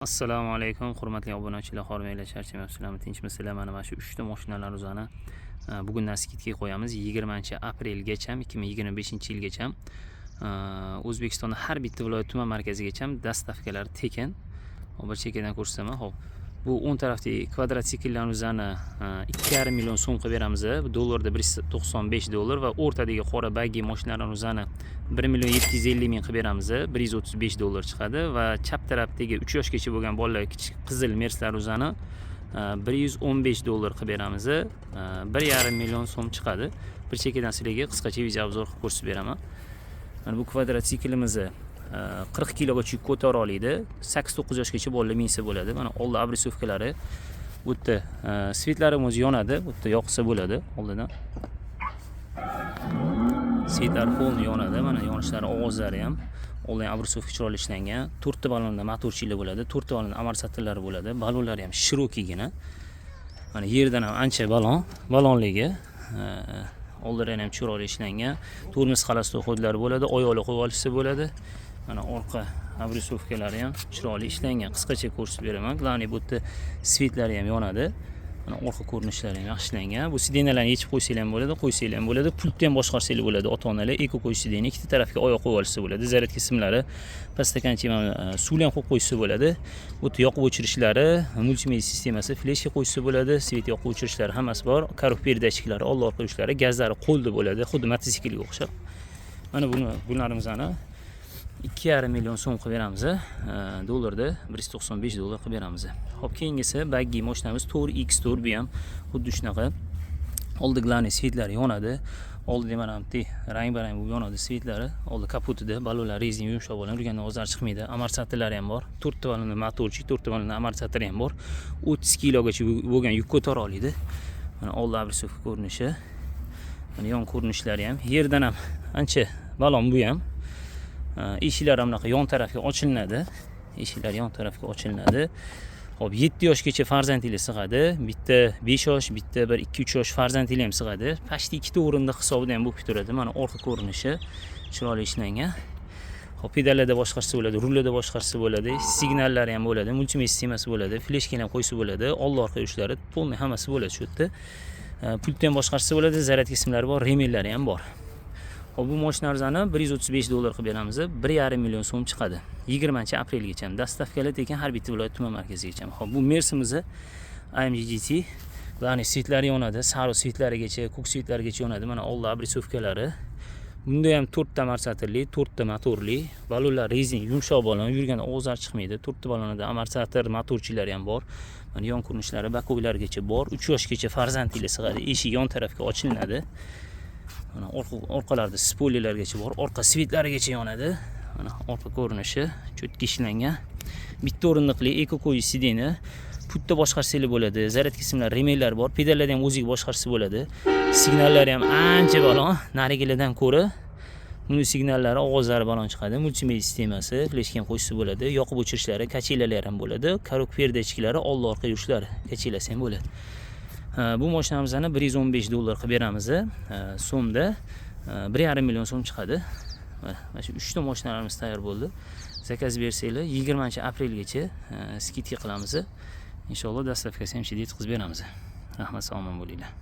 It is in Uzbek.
Assalomu alaykum, hurmatli obunachilar, hormanglar, charchamayapsizlarmi, tinchmisizlar? Mana shu 3 ta mashinalar o'zani bugundan skidga qo'yamiz. 20-aprelgacha, 2025-yilgacha O'zbekistonda har bitta viloyat tuman markazigacha dastavkalar tekin. Bir chekkadan ko'rsataman. Xo'p, bu 10 tarafdagi kvadrotsikllarni o'zani 2,5 million so'm qilib beramiz. Dollarda $195 va o'rtadagi qora baggi mashinalarni o'zani 1,750,000 qilib beramiz. $135 chiqadi va chap tarafdagi 3 yoshgacha bo'lgan bolalar kichik qizil Mercedes o'zani $115 qilib beramiz. 1,5 million so'm chiqadi. Bir chekkadan sizlarga qisqacha video obzor qilib ko'rsatib beraman. Mana bu kvadrotsiklimiz 40 kilogacha yuk ko'tara oladi. 8-9 yoshgacha bolalar minsa bo'ladi. Mana oldi abrisovkalari, bu yerda svetlarimiz yonadi. Bu yerda yoqsa bo'ladi oldidan. Svetlar polni yonadi. Mana yonishlari, ovozlari ham oldidan abrisovka chiroyli ishlangan. 4 ta balonda motorchilar bo'ladi. 4 ta balonda amortizatorlari bo'ladi. Balonlari ham shirokigina. Mana yerdan ham ancha balonligi. Oldilari ham chiroyli ishlangan. Tormoz xalosli xodlari bo'ladi. Oyoqli qo'yib olishsa bo'ladi. Mana orqa abrisovkalari ham chiroyli ishlangan. Qisqacha ko'rsatib beraman. Glani bu yerda svetlari ham yonadi. Mana orqa ko'rinishlari ham yaxshilangan. Bu sidenalarni yechib qo'ysanglar ham bo'ladi, qo'ysanglar ham bo'ladi. Pultni ham boshqarsanglar bo'ladi. Ota-onalar eko qo'yish sidena ikkita tarafga oyoq qo'yib olishsa bo'ladi. Zaryadka simlari, pastakancha ham suvni ham qo'yib qo'yishsa bo'ladi. Bu yerda yoqib o'chirishlari, multimedia sistemasi, fleshga qo'yishsa bo'ladi. Svet yoqib o'chirishlari hammasi bor. Korov perdachiklari, old orqa yushlari, gazlari qo'lda bo'ladi, xuddi mototsiklga o'xshab. Mana bularimizni 2,5 million so'm qilib beramiz. Dollarda $195 qilib beramiz. Xo'p, keyingisi baggi mashinamiz Tour X Tour, bu ham xuddi shunaqa. Oldi glani svetlari yonadi. Oldida mana bu rang-barang bo'lib yonadi svetlari. Oldi kapotida balonlar rezin yumshoq bo'lgan, urganda ozar chiqmaydi. Amortizatorlari ham bor. 4 ta balonda motorchi, 4 ta balonda amortizatori ham bor. 30 kilogacha bo'lgan yuk ko'tara oladi. Mana oldi abrisovka ko'rinishi. Mana yon ko'rinishlari ham. Yerdan ham ancha balon bu ham. Eshiklar ham bunaqa yon tarafga ochilinadi. Eshiklar yon tarafga ochilinadi. Xo'p, 7 yoshgacha farzandinglar sig'adi. Bitta 5 yosh, bitta 1-2-3 yosh farzandinglar ham sig'adi. Pashti 2 ta o'rinda hisobida ham bo'lib turadi. Mana orqa ko'rinishi chiroyli ishlangan. Xo'p, pedallarda boshqarsa bo'ladi, rullarda boshqarsa bo'ladi, signallari ham bo'ladi, multimedia sistemasi bo'ladi, fleshkani ham qo'ysa bo'ladi, old orqa yushlari polni hammasi bo'ladi shu yerda. Pultni ham boshqarsa bo'ladi, zaryadka simlari bor, remellari ham bor. Xo'p, bu mashinamizni $135 qilib beramiz. 1,5 million so'm chiqadi. 20-aprelgacha dastavkalar tekin har bitta viloyat tuman markazigacha. Xo'p, bu Mercedes AMG GT. Bularning svetlari yonadi, sariq svetlarigacha, ko'k svetlarigacha yonadi. Mana oldi abrisovkalari. Bunda ham 4 ta amortizatorli, 4 ta motorli. Balonlar rezin, yumshoq balon, yurganda ovozlar chiqmaydi. 4 ta balonda amortizator, motorchilari ham bor. Mana yon ko'rinishlari bakovlargacha bor. 3 yoshgacha farzandinglar sig'adi. Eshik yon tarafga ochilinadi. Mana orqalarda spoilerlargacha bor, orqa svetlarigacha yonadi. Mana orqa ko'rinishi cho'tka ishlangan. Bitta o'rindiqli eko qo'yish sidena. Pultda boshqarsanglar bo'ladi. Zaryadka simlar, remellar bor. Pedallarni ham o'ziga boshqarsa bo'ladi. Signallari ham ancha balon, narigilardan ko'ra. Buni signallari, ovozlari balon chiqadi. Multimedia sistemasi, fleshga ham qo'yishsa bo'ladi. Yoqib o'chirishlari, kachelalari ham bo'ladi. Korov perdachiklari, old orqa yushlari, kachelasi ham bo'ladi. Bu mashinamizni $115 qilib beramiz. So'mda 1,5 million so'm chiqadi. Mana shu 3 ta mashinalarimiz tayyor bo'ldi. Zakaz bersanglar 20-aprelgacha skidga qilamiz. Inshaalloh dastavkasi ham yetkazib beramiz. Rahmat, sog' omon bo'linglar.